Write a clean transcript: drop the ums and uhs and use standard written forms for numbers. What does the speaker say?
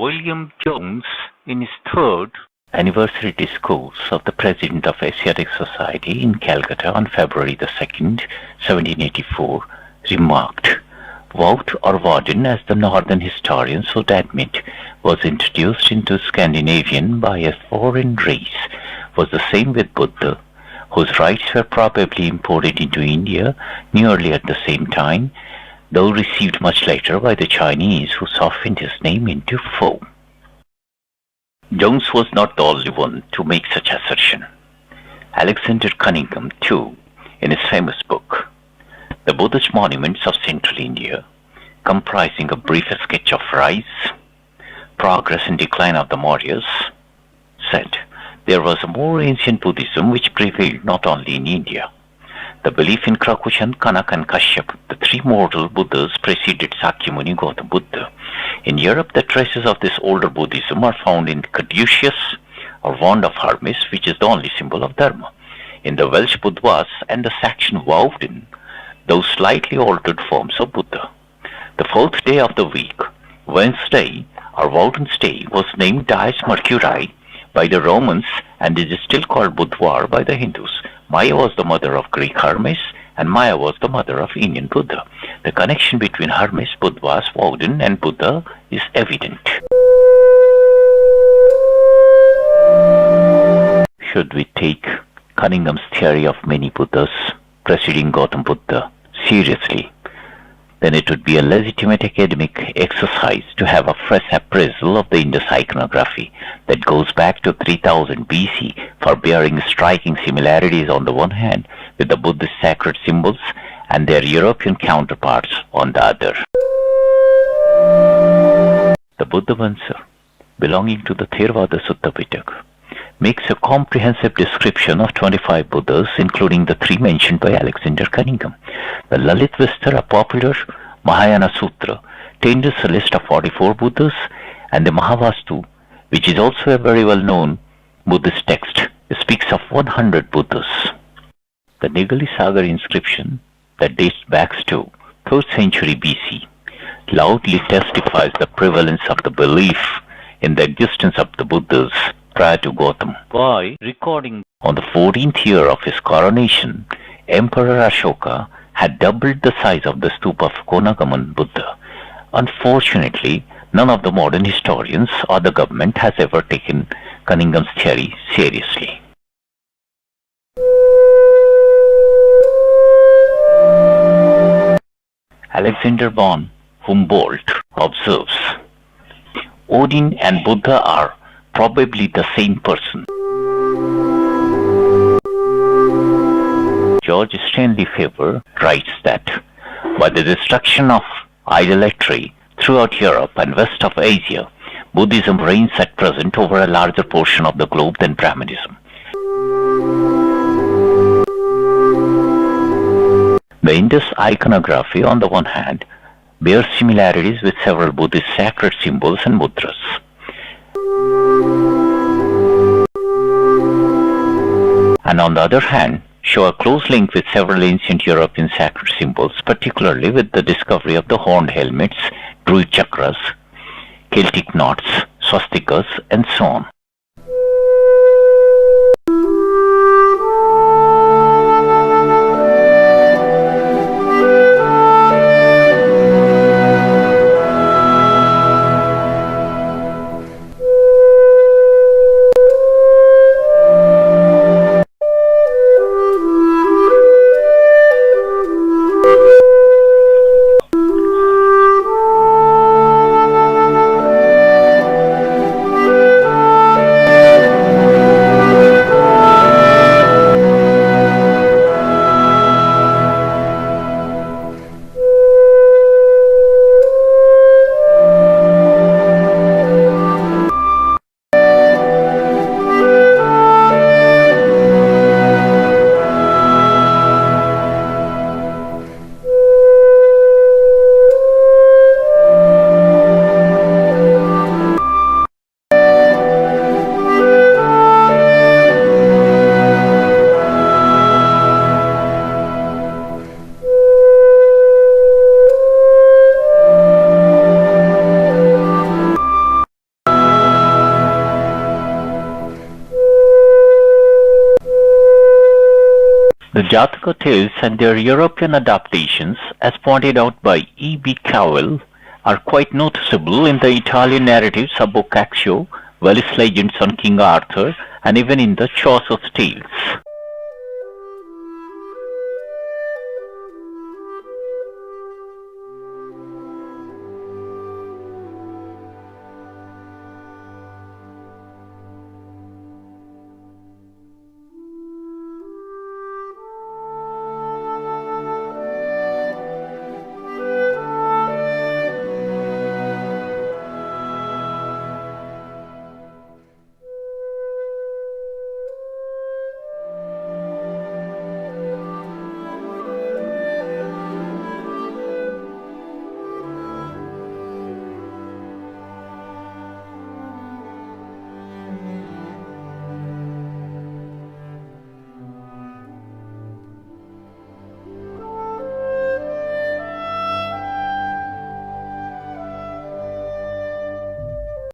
William Jones, in his third anniversary discourse of the President of Asiatic Society in Calcutta on February the 2nd, 1784, remarked, Wout or Woden, as the northern historians would admit, was introduced into Scandinavian by a foreign race, was the same with Buddha, whose rites were probably imported into India nearly at the same time, though received much later by the Chinese, who softened his name into Fo. Jones was not the only one to make such assertion. Alexander Cunningham, too, in his famous book, The Buddhist Monuments of Central India, comprising a brief sketch of rise, progress and decline of the Mauryas, said there was a more ancient Buddhism which prevailed not only in India. The belief in Krakuchand, Kanak and Kashyap, the three mortal Buddhas, preceded Sakyamuni Gautam Buddha. In Europe, the traces of this older Buddhism are found in caduceus or wand of Hermes, which is the only symbol of Dharma, in the Welsh Budhwas and the Saxon Woden, those slightly altered forms of Buddha. The fourth day of the week, Wednesday, or Woden's Day, was named Dies Mercurii by the Romans and is still called Budhwar by the Hindus. Maya was the mother of Greek Hermes, and Maya was the mother of Indian Buddha. The connection between Hermes, Budhwas, Woden, and Buddha is evident. Should we take Cunningham's theory of many Buddhas preceding Gautam Buddha seriously, then it would be a legitimate academic exercise to have a fresh appraisal of the Indus iconography that goes back to 3000 BC for bearing striking similarities on the one hand with the Buddhist sacred symbols and their European counterparts on the other. The Buddha Vansar, belonging to the Theravada Sutta Pitaka, makes a comprehensive description of 25 Buddhas, including the three mentioned by Alexander Cunningham. The Lalit Vistar, a popular Mahayana Sutra, tenders a list of 44 Buddhas, and the Mahavastu, which is also a very well-known Buddhist text, speaks of 100 Buddhas. The Nigali Sagar inscription, that dates back to 3rd century BC, loudly testifies the prevalence of the belief in the existence of the Buddhas prior to Gautam. By recording on the 14th year of his coronation, Emperor Ashoka had doubled the size of the stupa of Konagaman Buddha. Unfortunately, none of the modern historians or the government has ever taken Cunningham's theory seriously. Alexander von Humboldt observes, Odin and Buddha are probably the same person. George Stanley Faber writes that by the destruction of idolatry throughout Europe and west of Asia, Buddhism reigns at present over a larger portion of the globe than Brahmanism. The Indus iconography, on the one hand, bears similarities with several Buddhist sacred symbols and mudras. And on the other hand, show a close link with several ancient European sacred symbols, particularly with the discovery of the horned helmets, Druid chakras, Celtic knots, swastikas, and so on. The Jataka tales and their European adaptations, as pointed out by E. B. Cowell, are quite noticeable in the Italian narratives of Boccaccio, Welsh legends on King Arthur, and even in the Chaucer's tales.